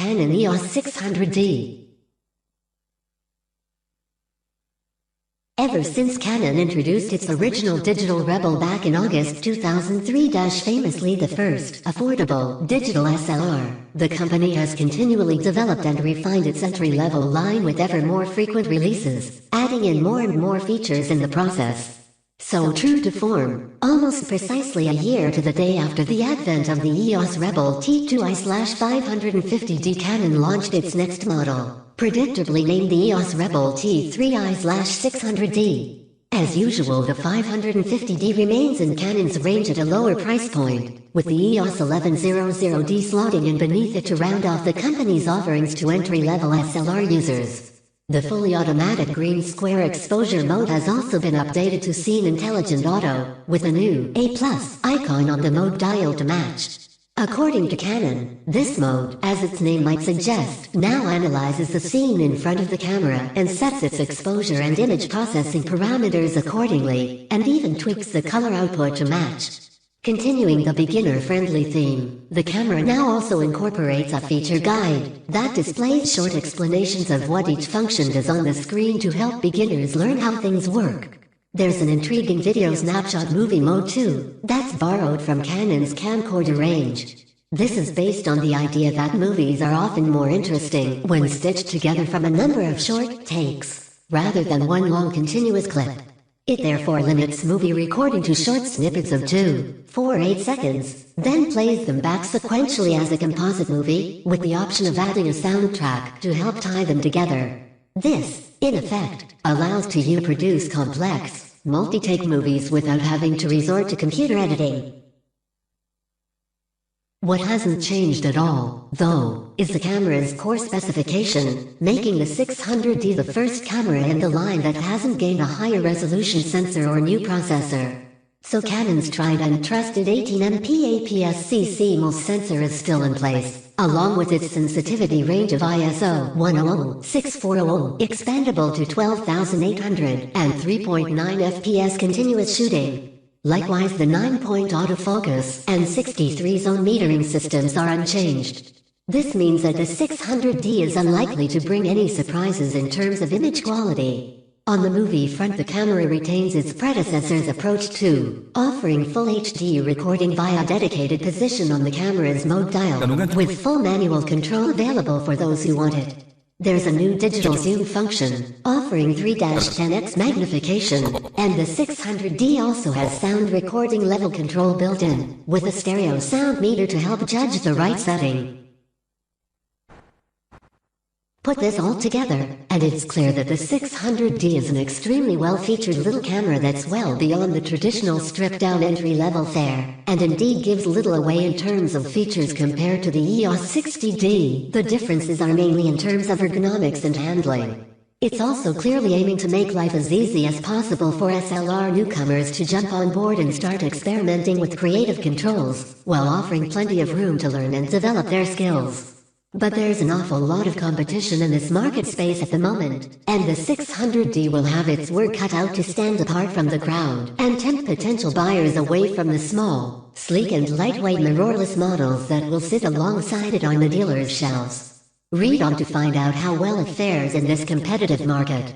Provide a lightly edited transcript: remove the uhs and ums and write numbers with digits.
Canon EOS 600D. Ever since Canon introduced its original digital Rebel back in August 2003, famously the first affordable digital SLR, the company has continually developed and refined its entry-level line with ever more frequent releases, adding in more and more features in the process. So true to form, almost precisely a year to the day after the advent of the EOS Rebel T2i/550D, Canon launched its next model, predictably named the EOS Rebel T3i/600D. As usual, the 550D remains in Canon's range at a lower price point, with the EOS 1100D slotting in beneath it to round off the company's offerings to entry-level SLR users. The fully automatic green square exposure mode has also been updated to Scene Intelligent Auto, with a new A+ icon on the mode dial to match. According to Canon, this mode, as its name might suggest, now analyzes the scene in front of the camera and sets its exposure and image processing parameters accordingly, and even tweaks the color output to match. Continuing the beginner-friendly theme, the camera now also incorporates a feature guide that displays short explanations of what each function does on the screen to help beginners learn how things work. There's an intriguing video snapshot movie mode too, that's borrowed from Canon's camcorder range. This is based on the idea that movies are often more interesting when stitched together from a number of short takes, rather than one long continuous clip. It therefore limits movie recording to short snippets of 2, 4, 8 seconds, then plays them back sequentially as a composite movie, with the option of adding a soundtrack to help tie them together. This, in effect, allows you to produce complex, multi-take movies without having to resort to computer editing. What hasn't changed at all, though, is the camera's core specification, making the 600D the first camera in the line that hasn't gained a higher resolution sensor or new processor. So Canon's tried and trusted 18MP APS-C CMOS sensor is still in place, along with its sensitivity range of ISO 100/6400, expandable to 12,800, and 3.9 FPS continuous shooting. Likewise, the 9-point autofocus and 63-zone metering systems are unchanged. This means that the 600D is unlikely to bring any surprises in terms of image quality. On the movie front, the camera retains its predecessor's approach too, offering full HD recording via dedicated position on the camera's mode dial, with full manual control available for those who want it. There's a new digital zoom function, offering 3-10x magnification, and the 600D also has sound recording level control built in, with a stereo sound meter to help judge the right setting. Put this all together, and it's clear that the 600D is an extremely well-featured little camera that's well beyond the traditional stripped-down entry-level fare, and indeed gives little away in terms of features compared to the EOS 60D. The differences are mainly in terms of ergonomics and handling. It's also clearly aiming to make life as easy as possible for SLR newcomers to jump on board and start experimenting with creative controls, while offering plenty of room to learn and develop their skills. But there's an awful lot of competition in this market space at the moment, and the 600D will have its work cut out to stand apart from the crowd and tempt potential buyers away from the small, sleek and lightweight mirrorless models that will sit alongside it on the dealer's shelves. Read on to find out how well it fares in this competitive market.